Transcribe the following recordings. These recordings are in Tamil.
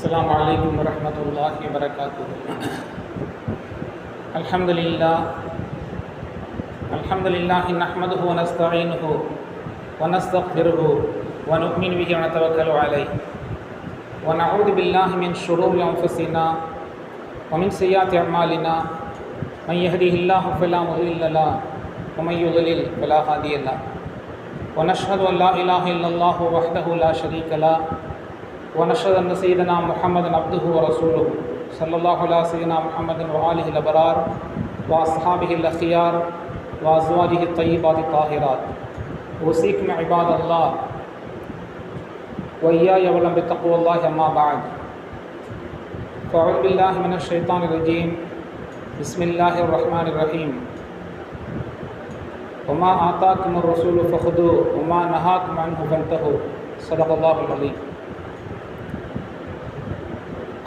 السلام عليكم ورحمة الله وبركاته. الحمد لله نحمده ونستعينه ونستغفره ونؤمن به ونتوكل عليه ونعوذ بالله من شرور أنفسنا ومن سيئات أعمالنا من يهده الله فلا مضل له ومن يضلل فلا هادي له ونشهد أن لا إله إلا الله وحده لا شريك له ونشهد أن سيدنا محمد عبده ورسوله صلى الله على سيدنا محمد وآله الأبرار وأصحابه الأخيار وأزواجه الطيبات الطاهرات. أوصيكم عباد الله وإياي أولا بتقوى الله أما بعد. فأعوذ بالله من الشيطان الرجيم. بسم الله الرحمن الرحيم. وما آتاكم الرسول فخذوه وما نهاكم عنه فانتهوا. صدق الله العظيم.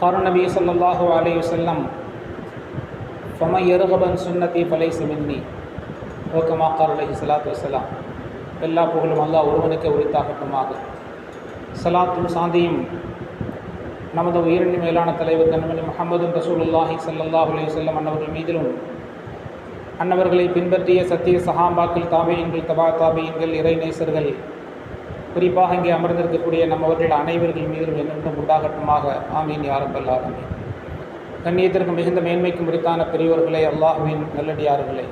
قال النبي صلى الله عليه وسلم فمن يرغب عن سنتي فليس مني وكما قال عليه الصلاة والسلام. எல்லா புகழும் அல்லாஹ் ஒருவனுக்கு உரித்தாகட்டுமாக. சலாத்தும் சாந்தியும் நமது உயிரின் மேலான தலைவர் கண்மணி முஹம்மது ரசூலுல்லாஹி ஸல்லல்லாஹு அலைஹி வஸல்லம் அன்னவர்கள் மீதிலும் அன்னவர்களை பின்பற்றிய சத்திய சஹாபாக்கள் தாபீன்கள் தபா தாபீன்கள் இறை நேசர்கள் குறிப்பாக இங்கே அமர்ந்திருக்கக்கூடிய நம்மவர்கள் அனைவர்கள் மீதும் என்னென்றும் உண்டாகட்டுமாக. ஆமீன் யா ரப்பல் ஆலமீன். கண்ணியத்திற்கு மிகுந்த மேன்மைக்கும் உரித்தான பெரியோர்களே, அல்லாஹ்வின் நல்லடியார்களே,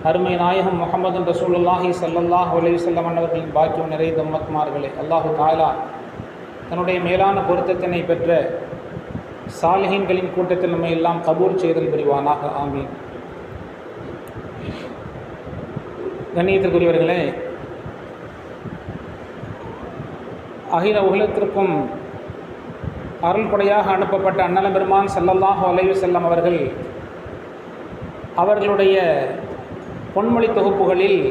அருமை நாயகம் முஹம்மது ரசூலுல்லாஹி ஸல்லல்லாஹு அலைஹி வஸல்லம் அன்னவர்களின் பாக்கியம் நிறைந்த உம்மத்மார்களே, அல்லாஹு தஆலா தன்னுடைய மேலான பொருத்தத்தினை பெற்ற சாலிஹீன்களின் கூட்டத்தில் நம்மை எல்லாம் கபூல் செய்தல் புரிவானாக. ஆமீன். கண்ணியத்திற்குரியவர்களே, அகில உலகத்திற்கும் அருள்படையாக அனுப்பப்பட்ட அண்ணலம் பெருமான் ஸல்லல்லாஹு அலைஹி வஸல்லம் அவர்களுடைய பொன்மொழி தொகுப்புகளில்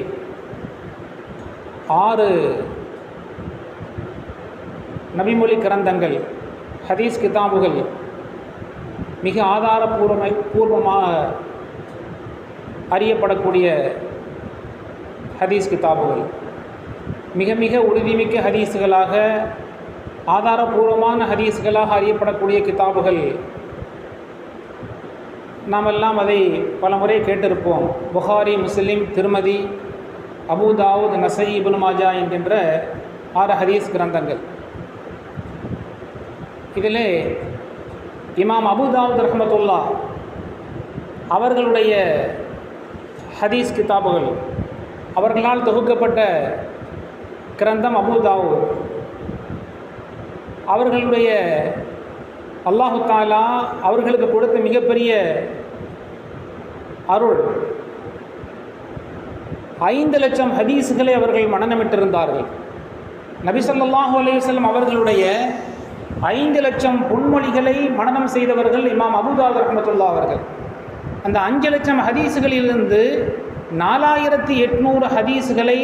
6 நபிமொழி கிரந்தங்கள், ஹதீஸ் கிதாபுகள் மிக ஆதாரபூர்வமாக அறியப்படக்கூடிய ஹதீஸ் கிதாபுகள், மிக மிக உறுதிமிக்க ஹதீஸுகளாக, ஆதாரபூர்வமான ஹதீஸுகளாக அறியப்படக்கூடிய கிதாபுகள். நாமெல்லாம் அதை பல முறை கேட்டிருப்போம். புகாரி, முஸ்லிம், திருமதி, அபூ தாவூத், நஸஈ, இப்னு மாஜா என்கின்ற 6 ஹதீஸ் கிரந்தங்கள். இதிலே இமாம் அபூ தாவூத் ரஹ்மத்துல்லாஹ் அவர்களுடைய ஹதீஸ் கிதாபுகள், அவர்களால் தொகுக்கப்பட்ட கிரந்தம் அபூ தாவூத். அவர்களுடைய அல்லாஹு தஆலா அவர்களுக்கு கொடுத்த மிகப்பெரிய அருள், 5 லட்சம் ஹதீஸுகளை அவர்கள் மனனமிட்டிருந்தார்கள். நபி ஸல்லல்லாஹு அலைஹி வஸல்லம் அவர்களுடைய 5 லட்சம் பொன்மொழிகளை மனனம் செய்தவர்கள் இமாம் அபூ தாவூத் ரஹ்மத்துல்லாஹ் அவர்கள். அந்த 5 லட்சம் ஹதீஸுகளிலிருந்து 4800 ஹதீஸுகளை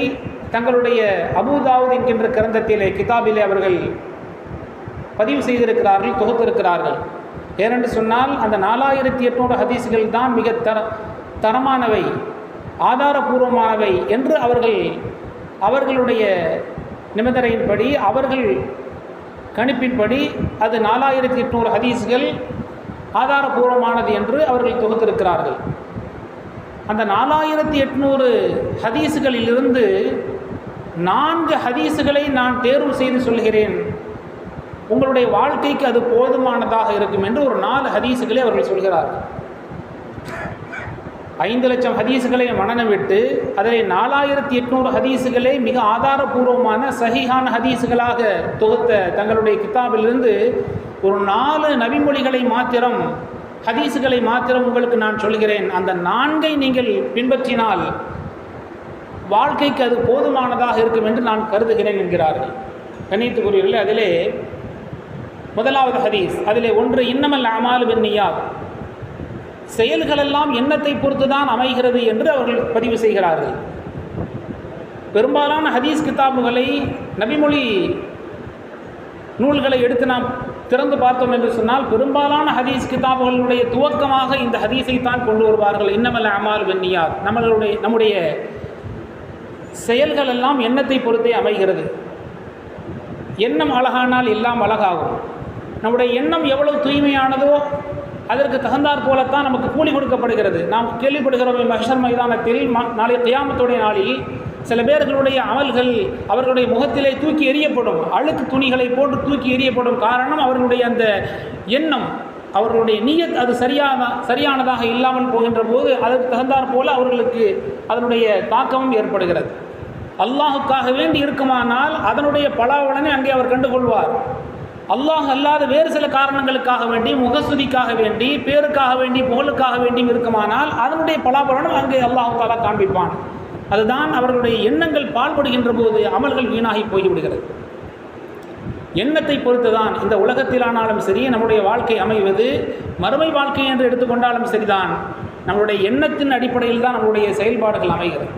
தங்களுடைய அபூ தாவூத் என்கின்ற கிரந்தத்திலே, கிதாபிலே அவர்கள் பதிவு செய்திருக்கிறார்கள், தொகுத்திருக்கிறார்கள். ஏனென்று சொன்னால் அந்த 4800 ஹதீஸுகள் தான் மிக தரமானவை, ஆதாரபூர்வமானவை என்று அவர்களுடைய நிபந்தனையின்படி, அவர்கள் கணிப்பின்படி அது 4800 ஹதீஸுகள் ஆதாரபூர்வமானது என்று அவர்கள் தொகுத்திருக்கிறார்கள். அந்த 4800 ஹதீஸுகளிலிருந்து 4 ஹதீஸுகளை நான் தேர்வு செய்து சொல்கிறேன், உங்களுடைய வாழ்க்கைக்கு அது போதுமானதாக இருக்கும் என்று ஒரு 4 ஹதீஸுகளை அவர்கள் சொல்கிறார்கள். 5 லட்சம் ஹதீஸுகளை மனனமிட்டு அதில் 4800 ஹதீஸுகளை மிக ஆதாரபூர்வமான சஹீஹான ஹதீஸுகளாக தொகுத்த தங்களுடைய கிதாபிலிருந்து ஒரு 4 நபிமொழிகளை மாத்திரம், ஹதீஸுகளை மாத்திரம் உங்களுக்கு நான் சொல்கிறேன், அந்த 4ஐ நீங்கள் பின்பற்றினால் வாழ்க்கைக்கு அது போதுமானதாக இருக்கும் என்று நான் கருதுகிறேன் என்கிறார்கள். கண்ணியத்துக்குரியவர்களே, அதிலே முதலாவது ஹதீஸ், அதிலே ஒன்று, இன்னமல் அமாலு பின்னியாத், செயல்களெல்லாம் எண்ணத்தை பொறுத்து தான் அமைகிறது என்று அவர்கள் பதிவு செய்கிறார்கள். பெரும்பாலான ஹதீஸ் கிதாபுகளை, நபிமொழி நூல்களை எடுத்து நாம் திறந்து பார்த்தோம் என்று சொன்னால் பெரும்பாலான ஹதீஸ் கிதாபுகளுடைய துவக்கமாக இந்த ஹதீஸை தான் கொண்டு வருவார்கள். இன்னமல் அமாலு பின்னியாத், நம்முடைய செயல்கள் எல்லாம் எண்ணத்தை பொறுத்தே அமைகிறது. எண்ணம் அழகானால் எல்லாம் அழகாகும். நம்முடைய எண்ணம் எவ்வளவு தூய்மையானதோ அதற்கு தகுந்தாற் போலத்தான் நமக்கு கூலி கொடுக்கப்படுகிறது. நாம் கேள்விப்படுகிறோம் மஹ்ஷர் மைதானத்தில் நாளை கியாமத்துடைய நாளில் சில பேர்களுடைய அமல்கள் அவர்களுடைய முகத்திலே தூக்கி எறியப்படும், அழுக்கு துணிகளை போட்டு தூக்கி எறியப்படும். காரணம் அவர்களுடைய அந்த எண்ணம், அவர்களுடைய நியத் அது சரியானதாக இல்லாமல் போகின்ற போது அதற்கு தகுந்தாற் போல அவர்களுக்கு அதனுடைய தாக்கமும் ஏற்படுகிறது. அல்லாஹுக்காக வேண்டி இருக்குமானால் அதனுடைய பலாபலனை அங்கே அவர் கண்டுகொள்வார். அல்லாஹ் அல்லாத வேறு சில காரணங்களுக்காக வேண்டி, முகஸ்துதிக்காக வேண்டி, பேருக்காக வேண்டி, புகழுக்காக வேண்டியும் இருக்குமானால் அதனுடைய பலாபலனும் அங்கே அல்லாஹ் தாலா காண்பிப்பான். அதுதான் அவர்களுடைய எண்ணங்கள் பால்படுகின்ற போது அமல்கள் வீணாகி போய்விடுகிறது. எண்ணத்தை பொறுத்துதான் இந்த உலகத்திலானாலும் சரி நம்முடைய வாழ்க்கை அமைவது, மறுமை வாழ்க்கை என்று எடுத்துக்கொண்டாலும் சரிதான், நம்முடைய எண்ணத்தின் அடிப்படையில் தான் நம்முடைய செயல்பாடுகள் அமைகிறது.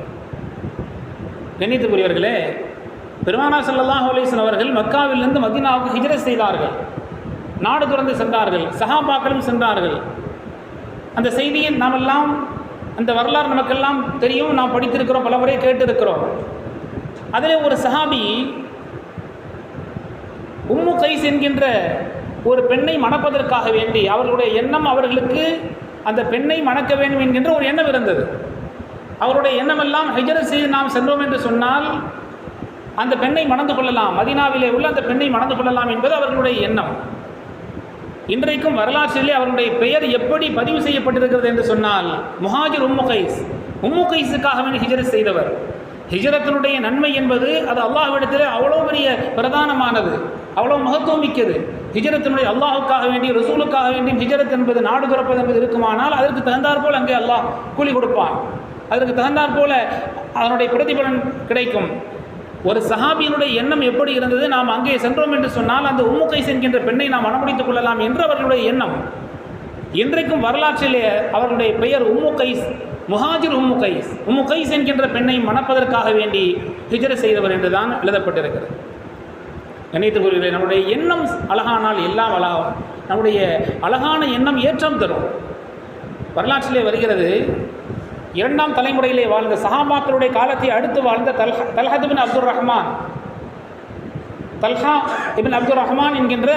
கண்ணியத்துக்குரியவர்களே, பெருமானார் ஸல்லல்லாஹு அலைஹி வஸல்லம் அவர்கள் மக்காவிலிருந்து மதீனாவுக்கு ஹிஜ்ரத் செய்தார்கள், நாடு துறந்து சென்றார்கள், சஹாபாக்களும் சென்றார்கள். அந்த செய்தியை நாமெல்லாம், அந்த வரலாறு நமக்கெல்லாம் தெரியும், நாம் படித்திருக்கிறோம், பல முறை கேட்டிருக்கிறோம். அதில் ஒரு சஹாபி உம்மு கைஸ் என்கின்ற ஒரு பெண்ணை மணப்பதற்காக வேண்டி அவர்களுடைய எண்ணம், அவர்களுக்கு அந்த பெண்ணை மணக்க வேண்டும் என்கின்ற ஒரு எண்ணம் இருந்தது. அவருடைய எண்ணமெல்லாம் ஹிஜ்ரத் செய்து நாம் சென்றோம் என்று சொன்னால் அந்த பெண்ணை மணந்து கொள்ளலாம், மதீனாவிலே உள்ள அந்த பெண்ணை மணந்து கொள்ளலாம் என்பது அவர்களுடைய எண்ணம். இன்றைக்கும் வரலாற்றிலே அவருடைய பெயர் எப்படி பதிவு செய்யப்பட்டிருக்கிறது என்று சொன்னால் முஹாஜிர் உம்மு கைஸ், உம்மு கைஸுக்காக வேண்டி ஹிஜ்ரத் செய்தவர். ஹிஜ்ரத்தினுடைய நன்மை என்பது அது அல்லாஹ்விடத்தில் அவ்வளோ பெரிய பிரதானமானது, அவ்வளோ மகத்துவம் மிக்கது. ஹிஜ்ரத்தினுடைய அல்லாஹுக்காக வேண்டி, ரசூலுக்காக வேண்டி ஹிஜ்ரத் என்பது, நாடு துறப்பது என்பது இருக்குமானால் அதற்கு தகுந்தாற் போல் அங்கே அல்லாஹ் கூலி கொடுப்பான், அதற்கு தகுந்தாற் போல அதனுடைய பிரதிபலன் கிடைக்கும். ஒரு சஹாபியினுடைய எண்ணம் எப்படி இருந்தது, நாம் அங்கே சென்றோம் என்று சொன்னால் அந்த உம்மு கைஸ் என்கின்ற பெண்ணை நாம் மணமுடித்துக் கொள்ளலாம் என்று அவர்களுடைய எண்ணம். இன்றைக்கும் வரலாற்றிலே அவர்களுடைய பெயர் உம்மு கைஸ், முஹாஜிர் உம்மு கைஸ், உம்மு கைஸ் என்கின்ற பெண்ணை மணப்பதற்காக வேண்டி ஹிஜ்ரத் செய்தவர் என்றுதான் எழுதப்பட்டிருக்கிறது. கண்ணியத்துக்குரியவர்களே, நம்முடைய எண்ணம் அழகானால் எல்லாம் அழகாகும். நம்முடைய அழகான எண்ணம் ஏற்றம் தரும். வரலாற்றிலே வருகிறது, இரண்டாம் தலைமுறையிலே வாழ்ந்த சஹாபாக்களுடைய காலத்தை அடுத்து வாழ்ந்த தல்ஹா இப்னு அப்துர் ரஹ்மான், தல்ஹா இப்னு அப்துர் ரஹ்மான் என்கின்ற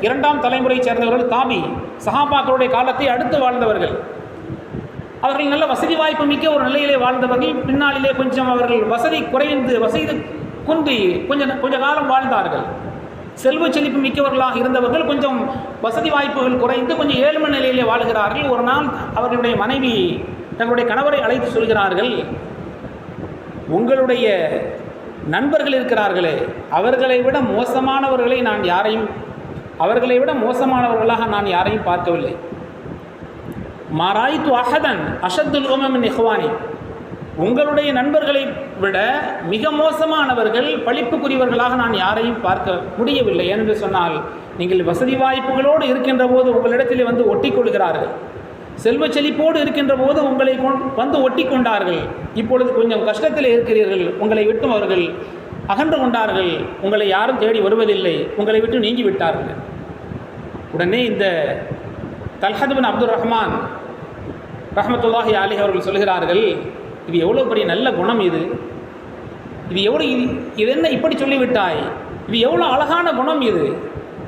இரண்டாம் தலைமுறையை சேர்ந்தவர்கள் தாபி, சஹாபாக்களுடைய காலத்தை அடுத்து வாழ்ந்தவர்கள். அவர்கள் நல்ல வசதி வாய்ப்பு மிக்க ஒரு நிலையிலே வாழ்ந்தவர்கள். பின்னாளிலே கொஞ்சம் அவர்கள் வசதி குறைந்து, வசதி குன்றி கொஞ்ச காலம் வாழ்ந்தார்கள். செல்வ செழிப்பு மிக்கவர்களாக இருந்தவர்கள் கொஞ்சம் வசதி வாய்ப்புகள் குறைந்து கொஞ்சம் ஏழ்மை நிலையிலே வாழ்கிறார்கள். ஒரு நாள் அவர்களுடைய மனைவி தங்களுடைய கணவரை அழைத்து சொல்கிறார்கள், உங்களுடைய நண்பர்கள் இருக்கிறார்களே, அவர்களை விட மோசமானவர்களாக நான் யாரையும் பார்க்கவில்லை. மாராய்த்து அஹதன் அஷத்துல் உமமின் இஹ்வானி, உங்களுடைய நண்பர்களை விட மிக மோசமானவர்கள், பழிப்புக்குரியவர்களாக நான் யாரையும் பார்க்க முடியவில்லை. என்று சொன்னால், நீங்கள் வசதி வாய்ப்புகளோடு இருக்கின்ற போது உங்களிடத்தில் வந்து ஒட்டி கொள்கிறார்கள், செல்வ செழிப்போடு இருக்கின்ற போது உங்களை வந்து ஒட்டி கொண்டார்கள். இப்பொழுது கொஞ்சம் கஷ்டத்தில் இருக்கிறீர்கள், உங்களை விட்டும் அவர்கள் அகன்று கொண்டார்கள், உங்களை யாரும் தேடி வருவதில்லை, உங்களை விட்டு நீங்கி விட்டார்கள். உடனே இந்த தல்ஹா இப்னு அப்துர் ரஹ்மான் ரஹ்மத்துல்லாஹி அலைஹி அவர்கள் சொல்கிறார்கள், இது எவ்வளோ பெரிய நல்ல குணம், இது என்ன இப்படி சொல்லிவிட்டாய், இது எவ்வளோ அழகான குணம் இது.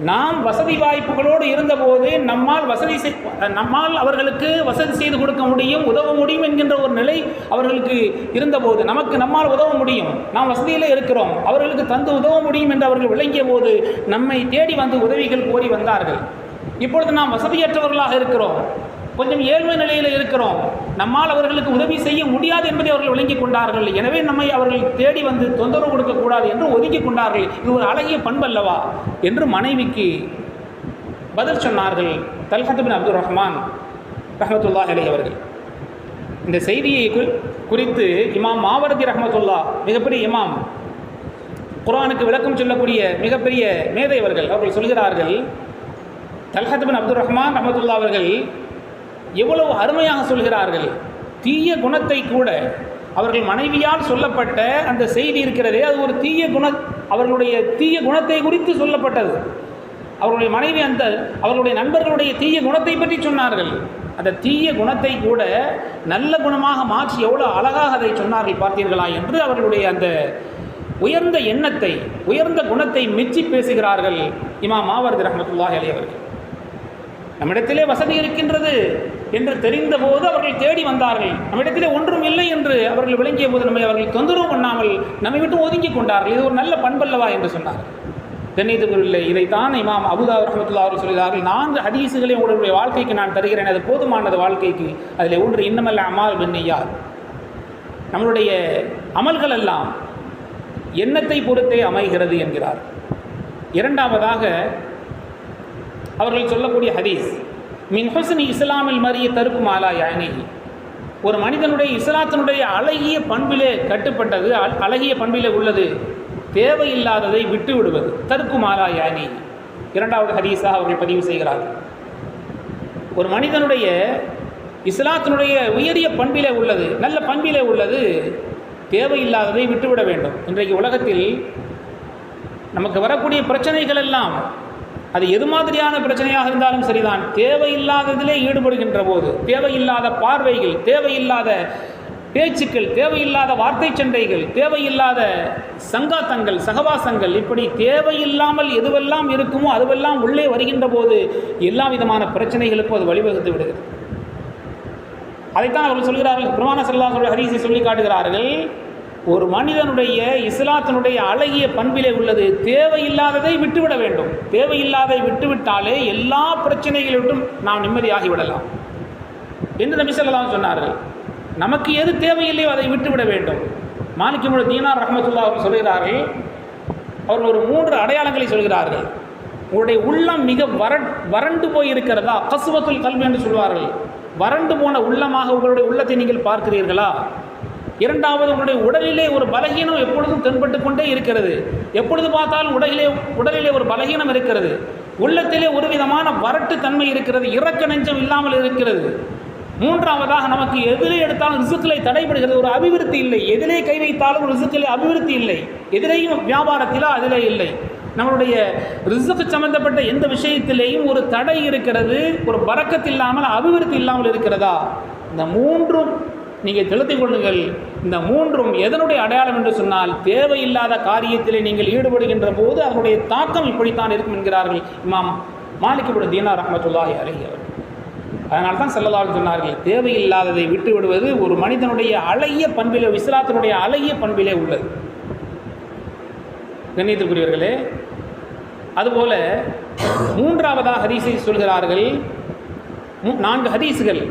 நாம் வசதி வாய்ப்புகளோடு இருந்தபோது நம்மால் அவர்களுக்கு வசதி செய்து கொடுக்க முடியும், உதவ முடியும் என்கின்ற ஒரு நிலை அவர்களுக்கு இருந்தபோது, நம்மால் உதவ முடியும், நாம் வசதியிலே இருக்கிறோம், அவர்களுக்கு தந்து உதவ முடியும் என்று அவர்கள் விளங்கிய போது நம்மை தேடி வந்து உதவிகள் கோரி வந்தார்கள். இப்பொழுது நாம் வசதியற்றவர்களாக இருக்கிறோம், கொஞ்சம் ஏழ்மை நிலையில் இருக்கிறோம், நம்மால் அவர்களுக்கு உதவி செய்ய முடியாது என்பதை அவர்கள் விளங்கிக் கொண்டார்கள். எனவே நம்மை அவர்கள் தேடி வந்து தொந்தரவு கொடுக்கக்கூடாது என்று ஒதுக்கி கொண்டார்கள். இது ஒரு அழகிய பண்பல்லவா என்று மனைவிக்கு பதில் சொன்னார்கள் தல்ஹா இப்னு அப்துர் ரஹ்மான் ரஹ்மத்துல்லாஹி அலைஹி அவர்கள். இந்த செய்தியை குறித்து இமாம் மாவர்தி ரஹ்மத்துல்லாஹ், மிகப்பெரிய இமாம், குர்ஆனுக்கு விளக்கம் சொல்லக்கூடிய மிகப்பெரிய மேதை அவர்கள் சொல்கிறார்கள், தல்ஹா இப்னு அப்துர் ரஹ்மான் ரஹ்மத்துல்லாஹ் அவர்கள் எவ்வளவு அருமையாக சொல்கிறார்கள். தீய குணத்தை கூட அவர்கள் மனைவியால் சொல்லப்பட்ட அந்த செய்தி இருக்கிறதே, அது ஒரு அவர்களுடைய தீய குணத்தை குறித்து சொல்லப்பட்டது. அவர்களுடைய மனைவி அவர்களுடைய நண்பர்களுடைய தீய குணத்தை பற்றி சொன்னார்கள். அந்த தீய குணத்தை கூட நல்ல குணமாக மாற்றி எவ்வளோ அழகாக அதை சொன்னார்கள் பார்த்தீர்களா என்று அவர்களுடைய அந்த உயர்ந்த எண்ணத்தை, உயர்ந்த குணத்தை மெச்சி பேசுகிறார்கள் இமாம் மாவர்தி ரஹ்மத்துல்லாஹி அலைஹி அவர்கள். நம்மிடத்திலே வசதி இருக்கின்றது என்று தெரிந்த போது அவர்கள் தேடி வந்தார்கள். நம்மிடத்திலே ஒன்றும் இல்லை என்று அவர்கள் விளங்கிய போது நம்மை அவர்கள் தொந்தரவு பண்ணாமல் நம்மை விட்டு ஒதுங்கி கொண்டார்கள். இது ஒரு நல்ல பண்பல்லவா என்று சொன்னார். கண்ணியத்துக்குரியவர்களே, இதைத்தான் இமாம் அபூதாவூத் ரஹ்மத்துல்லாஹி அவர்கள் சொல்கிறார்கள், 4 ஹதீஸுகளை உங்களுடைய வாழ்க்கைக்கு நான் தருகிறேன், அது போதுமானது வாழ்க்கைக்கு. அதில் ஒன்று இன்னமல் அமால் பின்னிய்யாத், நம்மளுடைய அமல்கள் எல்லாம் எண்ணத்தை பொறுத்தே அமைகிறது என்கிறார். இரண்டாவதாக அவர்கள் சொல்லக்கூடிய ஹதீஸ், மின் ஹுஸ்னி இஸ்லாமில் மரிய தருக்கு மாலா யானிஹி, ஒரு மனிதனுடைய இஸ்லாத்தினுடைய அழகிய பண்பிலே கட்டுப்பட்டது, அழகிய பண்பிலே உள்ளது தேவையில்லாததை விட்டு விடுவது, தருக்கு மாலா யானி. இரண்டாவது ஹதீஸாக அவர்கள் பதிவு செய்கிறார்கள். ஒரு மனிதனுடைய இஸ்லாத்தினுடைய உயரிய பண்பிலே உள்ளது, நல்ல பண்பிலே உள்ளது தேவையில்லாததை விட்டுவிட வேண்டும். இன்றைக்கு உலகத்தில் நமக்கு வரக்கூடிய பிரச்சனைகள் எல்லாம் அது எது மாதிரியான பிரச்சனையாக இருந்தாலும் சரிதான், தேவையில்லாததிலே ஈடுபடுகின்ற போது, தேவையில்லாத பார்வைகள், தேவையில்லாத பேச்சுக்கள், தேவையில்லாத வார்த்தை சண்டைகள், தேவையில்லாத சங்காத்தங்கள், சகவாசங்கள், இப்படி தேவையில்லாமல் எதுவெல்லாம் இருக்குமோ அதுவெல்லாம் உள்ளே வருகின்ற போது எல்லா விதமான பிரச்சனைகளுக்கும் அது வழிவகுத்து விடுகிறது. அதைத்தான் அவர்கள் சொல்கிறார்கள். பெருமானார் ஸல்லல்லாஹு அலைஹி வஸல்லம் ஹதீஸை சொல்லி காட்டுகிறார்கள், ஒரு மனிதனுடைய இஸ்லாத்தினுடைய அழகிய பண்பிலே உள்ளது தேவையில்லாததை விட்டுவிட வேண்டும். தேவையில்லாதை விட்டுவிட்டாலே எல்லா பிரச்சனைகளிலும் நாம் நிம்மதியாகிவிடலாம் என்று நபி ஸல்லல்லாஹு அலைஹி வஸல்லம் சொன்னார்கள். நமக்கு எது தேவையில்லையோ அதை விட்டுவிட வேண்டும். மாலிக் இப்னு தீனார் ரஹ்மத்துல்லாஹி அவர்கள் சொல்கிறார்கள், அவர்கள் ஒரு 3 அடையாளங்களை சொல்கிறார்கள். உங்களுடைய உள்ளம் மிக வறண்டு போய் இருக்கிறதா, கஸ்வத்துல் கல்பி என்று சொல்வார்கள், வறண்டு போன உள்ளமாக உங்களுடைய உள்ளத்தை நீங்கள் பார்க்கிறீர்களா? இரண்டாவது, உங்களுடைய உடலிலே ஒரு பலகீனம் எப்பொழுதும் தென்பட்டு கொண்டே இருக்கிறது, எப்பொழுது பார்த்தாலும் உடலிலே ஒரு பலகீனம் இருக்கிறது, உள்ளத்திலே ஒரு விதமான வறட்டு தன்மை இருக்கிறது, இரக்க நெஞ்சம் இல்லாமல் இருக்கிறது. மூன்றாவதாக, நமக்கு எதிலே எடுத்தாலும் ரிசுக்கிலே தடைபடுகிறது, ஒரு அபிவிருத்தி இல்லை, எதிலே கை வைத்தாலும் ரிசுக்கிலே அபிவிருத்தி இல்லை, எதிலேயும் வியாபாரத்திலோ அதிலே இல்லை. நம்மளுடைய ரிசுக்கு சம்பந்தப்பட்ட எந்த விஷயத்திலேயும் ஒரு தடை இருக்கிறது, ஒரு பரக்கத்து இல்லாமல் அபிவிருத்தி இல்லாமல் இருக்கிறதா? இந்த 3ம் நீங்கள் தெளித்துக் கொள்ளுங்கள். இந்த 3ம் எதனுடைய அடையாளம் என்று சொன்னால், தேவையில்லாத காரியத்திலே நீங்கள் ஈடுபடுகின்ற போது அதனுடைய தாக்கம் இப்படித்தான் இருக்கும் என்கிறார்கள் இமாம் மாலிக் இப்னு தீனார் ரஹ்மத்துல்லாஹி அலைஹி அவர்கள். அதனால தான் ஸல்லல்லாஹு அலைஹி சொன்னார்கள், தேவையில்லாததை விட்டு விடுவது ஒரு மனிதனுடைய அழகிய பண்பிலே, இஸ்லாத்தினுடைய அழகிய பண்பிலே உள்ளது. கண்ணியத்துக்குரியவர்களே, அதுபோல 3வது ஹதீஸை சொல்கிறார்கள். 4 ஹதீஸுகள்,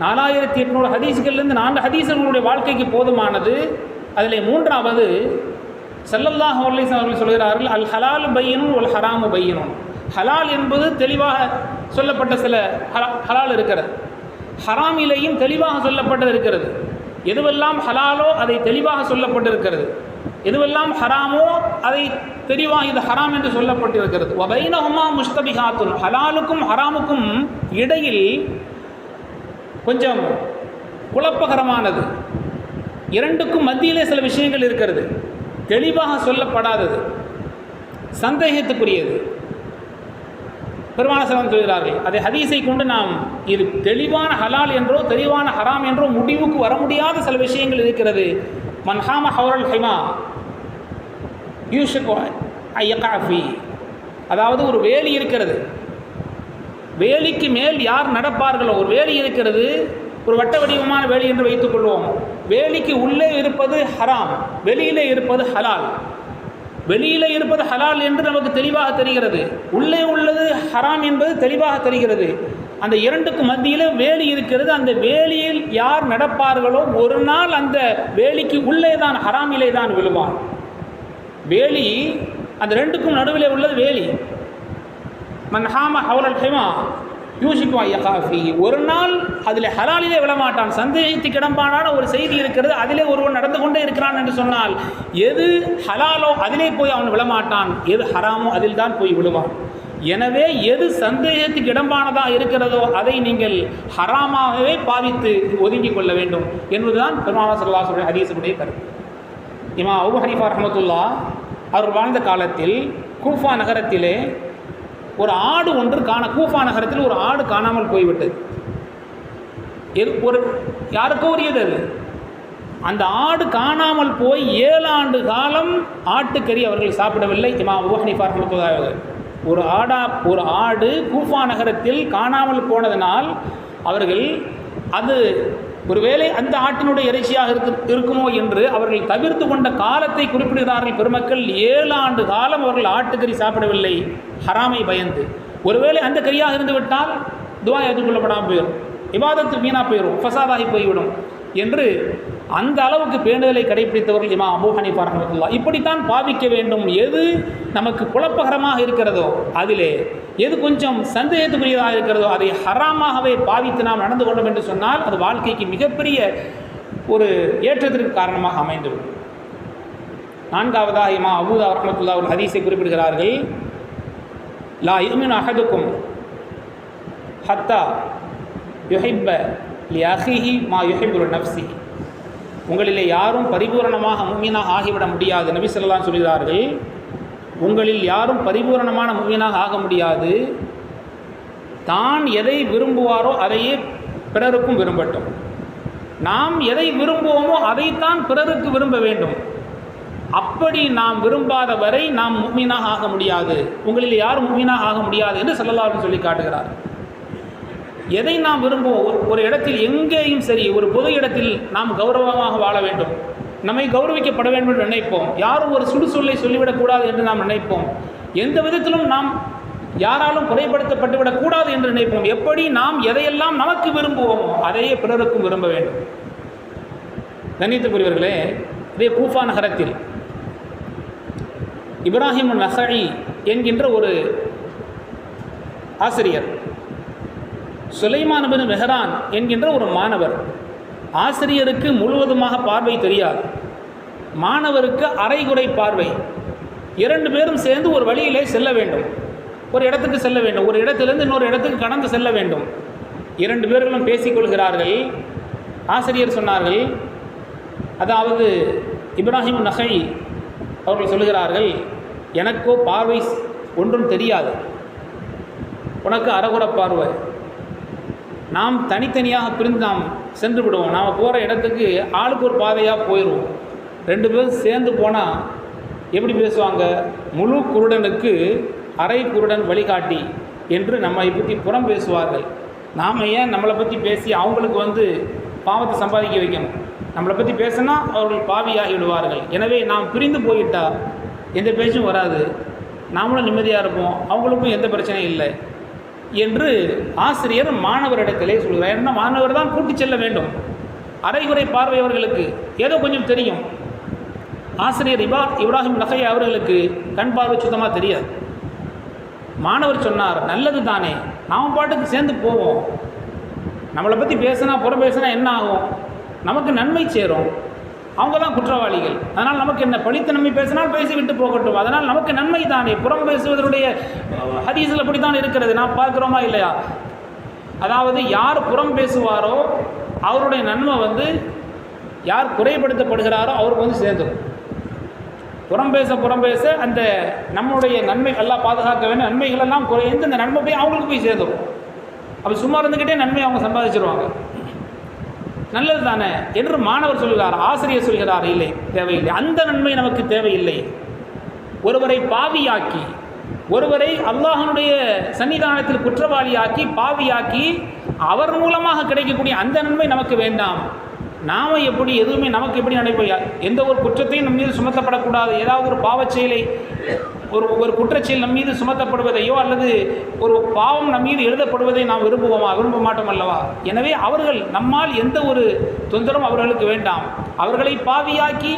4800 ஹதீஸுகளிலிருந்து 4 ஹதீஸுகளுடைய வாழ்க்கைக்கு போதுமானது. அதில் 3வது ஸல்லல்லாஹு அலைஹி வஸல்லம் அவர்கள் சொல்கிறார்கள், அல் ஹலால் பையினுன் வல் ஹராமு பையினுன். ஹலால் என்பது தெளிவாக சொல்லப்பட்ட சில ஹலால் இருக்கிறது, ஹராமிலேயும் தெளிவாக சொல்லப்பட்டது இருக்கிறது. எதுவெல்லாம் ஹலாலோ அதை தெளிவாக சொல்லப்பட்டிருக்கிறது, எதுவெல்லாம் ஹராமோ அதை தெளிவாக இது ஹராம் என்று சொல்லப்பட்டிருக்கிறது. வபைனஹுமா முஸ்தபிஹாத்துன், ஹலாலுக்கும் ஹராமுக்கும் இடையில் கொஞ்சம் குழப்பகரமானது, இரண்டுக்கும் மத்தியிலே சில விஷயங்கள் இருக்கிறது, தெளிவாக சொல்லப்படாதது, சந்தேகத்துக்குரியது. பெருமானார் ஸல்லல்லாஹு அலைஹி வஸல்லம் சொல்கிறார்கள், அதை ஹதீஸை கொண்டு நாம் இது தெளிவான ஹலால் என்றோ தெளிவான ஹராம் என்றோ முடிவுக்கு வர முடியாத சில விஷயங்கள் இருக்கிறது. மன்ஹாம ஹௌரல் ஹிமா யூஷக் ஐயகாஃபி, அதாவது ஒரு வேலி இருக்கிறது, வேலிக்கு மேல் யார் நடப்பார்களோ, ஒரு வேலி இருக்கிறது, ஒரு வட்ட வடிவமான வேலி என்று வைத்துக்கொள்வோம். வேலிக்கு உள்ளே இருப்பது ஹராம், வெளியிலே இருப்பது ஹலால். வெளியிலே இருப்பது ஹலால் என்று நமக்கு தெளிவாக தெரிகிறது, உள்ளே உள்ளது ஹராம் என்பது தெளிவாக தெரிகிறது. அந்த இரண்டுக்கு மத்தியில் வேலி இருக்கிறது. அந்த வேலியில் யார் நடப்பார்களோ ஒரு நாள் அந்த வேலிக்கு உள்ளே தான், ஹராமிலே தான் விழுவான். வேலி, அந்த ரெண்டுக்கும் நடுவில் உள்ளது வேலி. மன்ஹாம ஹௌலல் ஹிமா யூஷிக்கு ஐயகாஃபி, ஒரு நாள் அதில் ஹலாலிலே விழமாட்டான். சந்தேகத்துக்கு இடம்பான ஒரு செய்தி இருக்கிறது, அதிலே ஒருவன் நடந்து கொண்டே இருக்கிறான் என்று சொன்னால், எது ஹலாலோ அதிலே போய் அவன் விழமாட்டான், எது ஹராமோ அதில் தான் போய் விழுவான். எனவே எது சந்தேகத்துக்கு இடம்பானதாக இருக்கிறதோ அதை நீங்கள் ஹராமாகவே பாவித்து ஒதுங்கிக் கொள்ள வேண்டும் என்பதுதான் பெருமானார் ஸல்லல்லாஹு அலைஹி வஸல்லம் ஹதீஸுடைய கருத்து. இமாம் அபூ ஹனீஃபா ரஹ்மத்துல்லாஹ் அவர் வாழ்ந்த காலத்தில் கூஃபா நகரத்திலே ஒரு ஆடு ஒன்று கூஃபா நகரத்தில் ஒரு ஆடு காணாமல் போய்விட்டது. ஒரு யாருக்கோ உரியது அது. அந்த ஆடு காணாமல் போய் 7 ஆண்டு காலம் ஆட்டுக்கறி அவர்கள் சாப்பிடவில்லை. இமாம் அபூ ஹனீஃபா ரஹ்மத்துல்லாஹி அலைஹி ஒரு ஆடு கூஃபா நகரத்தில் காணாமல் போனதனால் அவர்கள் அது ஒருவேளை அந்த ஆட்டினுடைய இறைச்சியாக இருக்குமோ என்று அவர்கள் தவிர்த்து கொண்ட காலத்தை குறிப்பிடுகிறார்கள் பெருமக்கள். 7 ஆண்டு காலம் அவர்கள் ஆட்டுக்கறி சாப்பிடவில்லை, ஹராமை பயந்து. ஒருவேளை அந்த கறியாக இருந்து விட்டால் துவா ஏற்றுக்கொள்ளப்படாமல் போயிடும், இபாதத்து வீணாக போயிடும், ஃபசாதாகி போய்விடும் என்று அந்த அளவுக்கு பேணுதலை கடைபிடித்தவர்கள் இமாம் அபூ ஹனீஃபா ரஹ்மத்துல்லாஹி. இப்படித்தான் பாவிக்க வேண்டும். எது நமக்கு குழப்பகரமாக இருக்கிறதோ, அதிலே எது கொஞ்சம் சந்தேகத்துக்குரியதாக இருக்கிறதோ அதை ஹராமாகவே பாவித்து நாம் நடந்து கொண்டோம் என்று சொன்னால் அது வாழ்க்கைக்கு மிகப்பெரிய ஒரு ஏற்றத்திற்கு காரணமாக அமைந்துவிடும். 4வதாக இமாம் அபூ தாவூத் ரஹ்மத்துல்லாஹி ஒரு ஹதீஸை குறிப்பிடுகிறார்கள். லா யுமினு அஹதுக்கும் ஹத்தா யுஹிப்ப லி அஹீஹி மா யுஹிப்பு லிநஃப்ஸிஹி. உங்களிலே யாரும் பரிபூரணமாக முஃமினாக ஆகிவிட முடியாது. நபி ஸல்லல்லாஹு அலைஹி சொல்கிறார்கள், உங்களில் யாரும் பரிபூரணமான முஃமினாக ஆக முடியாது, தான் எதை விரும்புவாரோ அதையே பிறருக்கும் விரும்பட்டும். நாம் எதை விரும்புவோமோ அதைத்தான் பிறருக்கு விரும்ப வேண்டும். அப்படி நாம் விரும்பாத வரை நாம் முஃமினாக ஆக முடியாது, உங்களில் யாரும் முஃமினாக ஆக முடியாது என்று ஸல்லல்லாஹு அலைஹி சொல்லி காட்டுகிறார். எதை நாம் விரும்புவோம், ஒரு இடத்தில் எங்கேயும் சரி, ஒரு பொது இடத்தில் நாம் கௌரவமாக வாழ வேண்டும், நம்மை கௌரவிக்கப்பட வேண்டும் என்று நினைப்போம். யாரும் ஒரு சுடுசொல்லை சொல்லிவிடக்கூடாது என்று நாம் நினைப்போம். எந்த விதத்திலும் நாம் யாராலும் குறைப்படுத்தப்பட்டுவிடக்கூடாது என்று நினைப்போம். எப்படி நாம் எதையெல்லாம் நமக்கு விரும்புவோமோ அதையே பிறருக்கும் விரும்ப வேண்டும். கண்ணியத்துக்குரியவர்களே, இதே கூஃபா நகரத்தில் இப்ராஹிம் நஹஇ என்கின்ற ஒரு ஆசிரியர், சுலைமான் இப்னு மெஹரான் என்கின்ற ஒரு மாணவர். ஆசிரியருக்கு முழுவதுமாக பார்வை தெரியாது, மாணவருக்கு அரைகுறை பார்வை. 2 பேரும் சேர்ந்து ஒரு வழியிலே செல்ல வேண்டும், ஒரு இடத்துக்கு செல்ல வேண்டும், ஒரு இடத்திலிருந்து இன்னொரு இடத்துக்கு கடந்து செல்ல வேண்டும். 2 பேர்களும் பேசிக்கொள்கிறார்கள். ஆசிரியர் சொன்னார்கள், அதாவது இப்ராஹிம் நஹஇ அவர்கள் சொல்லுகிறார்கள், எனக்கோ பார்வை ஒன்றும் தெரியாது, உனக்கு அரைகுறை பார்வை. நாம் தனித்தனியாக பிரிந்து நாம் சென்று விடுவோம். நாம் போகிற இடத்துக்கு ஆளுக்கு ஒரு பாதையாக போயிடுவோம். 2 பேரும் சேர்ந்து போனால் எப்படி பேசுவாங்க? முழு குருடனுக்கு அரை குருடன் வழிகாட்டி என்று நம்மை பற்றி புறம் பேசுவார்கள். நாம் ஏன் நம்மளை பற்றி பேசி அவங்களுக்கு பாவத்தை சம்பாதிக்க வைக்கணும்? நம்மளை பற்றி பேசினா அவர்கள் பாவியாகி விடுவார்கள். எனவே நாம் பிரிந்து போயிட்டால் எந்த பேச்சும் வராது, நாமளும் நிம்மதியாக இருப்போம், அவங்களுக்கும் எந்த பிரச்சனையும் இல்லை என்று ஆசிரியர் மாணவரிடத்திலே சொல்கிறார். ஏன்னா மாணவர் தான் கூட்டி செல்ல வேண்டும். அரைகுறை பார்வையவர்களுக்கு ஏதோ கொஞ்சம் தெரியும். ஆசிரியர் இப்ராஹிம் நஹஇ அவர்களுக்கு கண் பார்வை சுத்தமாக தெரியாது. மாணவர் சொன்னார், நல்லது தானே, நாம் பாட்டுக்கு சேர்ந்து போவோம். நம்மளை பற்றி பேசினா புறம் பேசினா என்ன ஆகும்? நமக்கு நன்மை சேரும். அவங்க தான் குற்றவாளிகள், அதனால் நமக்கு என்ன? பழித்த நன்மை பேசினால் பேசிவிட்டு போகட்டும், அதனால் நமக்கு நன்மை தானே. புறம் பேசுவதனுடைய ஹதீஸில் அப்படித்தான் இருக்கிறது, நாம் பார்க்குறோமா இல்லையா? அதாவது யார் புறம் பேசுவாரோ அவருடைய நன்மை யார் குறைப்படுத்தப்படுகிறாரோ அவருக்கு சேர்ந்துடும். புறம் பேச அந்த நம்முடைய நன்மை எல்லாம் பாதுகாக்க வேண்டும், நன்மைகள் எல்லாம் குறைந்து இந்த நன்மை போய் அவங்களுக்கு போய் சேர்ந்துடும். அப்போ சும்மா இருந்துக்கிட்டே நன்மை அவங்க சம்பாதிச்சிருவாங்க. நல்லது தானே என்று மாணவர் சொல்கிறார். ஆசிரியர் சொல்கிறார், இல்லை, தேவையில்லை, அந்த நன்மை நமக்கு தேவையில்லை. ஒருவரை பாவியாக்கி, ஒருவரை அல்லாஹ்வுடைய சன்னிதானத்தில் குற்றவாளியாக்கி பாவியாக்கி அவர் மூலமாக கிடைக்கக்கூடிய அந்த நன்மை நமக்கு வேண்டாம். நாம் எப்படி எதுவுமே நமக்கு எப்படி நினைப்போம்? எந்த ஒரு குற்றத்தையும் நம் மீது சுமத்தப்படக்கூடாது. ஏதாவது ஒரு பாவச் செயலை, ஒரு குற்றச்செயல் நம் மீது சுமத்தப்படுவதையோ அல்லது ஒரு பாவம் நம் மீது எழுதப்படுவதை நாம் விரும்ப மாட்டோம் அல்லவா? எனவே அவர்கள் நம்மால் எந்த ஒரு தொந்தரவும் அவர்களுக்கு வேண்டாம். அவர்களை பாவியாக்கி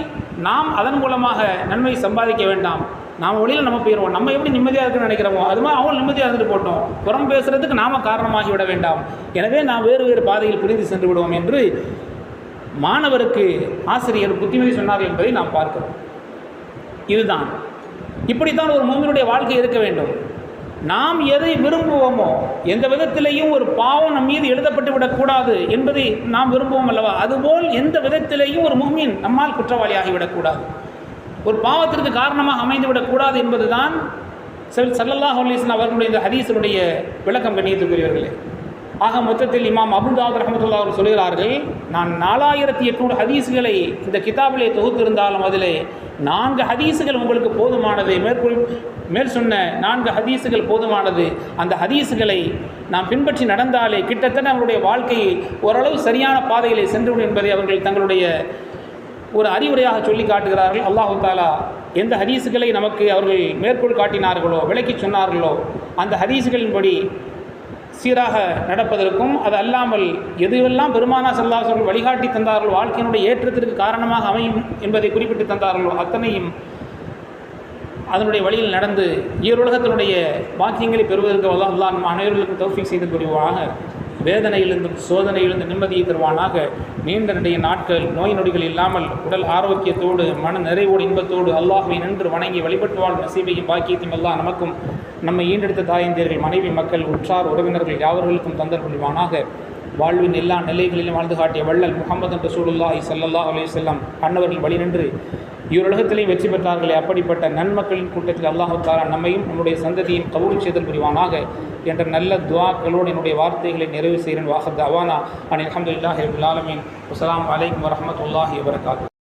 நாம் அதன் மூலமாக நன்மை சம்பாதிக்க வேண்டாம். நாம் வழியில் நம்ம போயிடுவோம். நம்ம எப்படி நிம்மதியாக இருக்குன்னு நினைக்கிறோமோ அது மாதிரி அவங்க நிம்மதியாக இருந்துட்டு போட்டோம். புறம் பேசுகிறதுக்கு நாம் காரணமாகி விட வேண்டாம். எனவே நாம் வேறு பாதையில் பிரிந்து சென்று விடுவோம் என்று மாணவருக்கு ஆசிரியர் புத்திமதி சொன்னார்கள் என்பதை நாம் பார்க்கிறோம். இதுதான், இப்படித்தான் ஒரு மூமினுடைய வாழ்க்கை இருக்க வேண்டும். நாம் எதை விரும்புவோமோ, எந்த விதத்திலேயும் ஒரு பாவம் நம் மீது எழுதப்பட்டு விடக்கூடாது என்பதை நாம் விரும்புவோம் அல்லவா? அதுபோல் எந்த விதத்திலேயும் ஒரு முஃமின் நம்மால் குற்றவாளியாகிவிடக்கூடாது, ஒரு பாவத்திற்கு காரணமாக அமைந்துவிடக்கூடாது என்பதுதான் ஸல்லல்லாஹு அலைஹி வஸல்லம் அவர்களுடைய இந்த ஹதீஸுடைய விளக்கம். கண்ணியத்துக்குரியவர்களே, ஆக மொத்தத்தில் இமாம் அபூ தாவூத் ரஹ்மத்துல்லாஹி அவர்கள் சொல்கிறார்கள், நான் 4800 ஹதீஸுகளை இந்த கிதாபிலே தொகுத்திருந்தாலும் அதிலே 4 ஹதீஸுகள் உங்களுக்கு போதுமானது, மேல் சொன்ன 4 ஹதீஸுகள் போதுமானது. அந்த ஹதீஸுகளை நாம் பின்பற்றி நடந்தாலே கிட்டத்தட்ட அவருடைய வாழ்க்கை ஓரளவு சரியான பாதையிலே சென்றுவிடும் என்பதை அவர்கள் தங்களுடைய ஒரு அறிவுரையாக சொல்லி காட்டுகிறார்கள். அல்லாஹு தாலா எந்த ஹதீஸுகளை நமக்கு அவர்கள் மேற்கோள் காட்டினார்களோ, விளக்கி சொன்னார்களோ, அந்த ஹதீஸுகளின்படி சீராக நடப்பதற்கும், அது அல்லாமல் எதுவெல்லாம் பெருமானா ஸல்லல்லாஹு அலைஹி வஸல்லம் வழிகாட்டி தந்தார்களோ, வாழ்க்கையினுடைய ஏற்றத்திற்கு காரணமாக அமையும் என்பதை குறிப்பிட்டு தந்தார்களோ, அத்தனையும் அதனுடைய வழியில் நடந்து ஈருலகத்தினுடைய பாக்கியங்களை பெறுவதற்கு அல்லாஹ் நம் அனைவர்களுக்கும் தௌஃபீக் செய்து புரிவானாக. வேதனையிலிருந்தும் சோதனையிலிருந்து நிம்மதியை தருவானாக. நீண்ட நெடிய நாட்கள் நோய் நொடிகள் இல்லாமல் உடல் ஆரோக்கியத்தோடு மன நிறைவோடு இன்பத்தோடு அல்லாஹ்வை நின்று வணங்கி வழிபட்டு வாழ் நசீபையும் பாக்கியத்தையும் அல்லாஹ் நமக்கும் நம்மை ஈண்டெடுத்த தாயந்தீர்கள் மனைவி மக்கள் உற்றார் உறவினர்கள் யாவர்களுக்கும் தந்தர் புரிவானாக. வாழ்வின் எல்லா நிலைகளிலும் வாழ்ந்து காட்டிய வள்ளல் முஹம்மது ரசூலுல்லாஹி ஸல்லல்லாஹு அலைஹி வஸல்லம் அன்னவர்கள் வழி நின்று இவ்வுலகத்திலேயும் வெற்றி பெற்றார்களே, அப்படிப்பட்ட நன்மக்களின் கூட்டத்தில் அல்லாஹ் தஆலா நம்மையும் நம்முடைய சந்ததியின் கபூல் செய்தல் புரிவானாக என்ற நல்ல துஆக்களோடு என்னுடைய வார்த்தைகளை நிறைவு செய்கிறேன். வாஹத் தஅவானா அனில் ஹம்துலில்லாஹி ரப்பில் ஆலமீன். அஸ்ஸலாமு அலைக்கும் வரஹ்மத்துல்லாஹி வபரகாத்துஹு.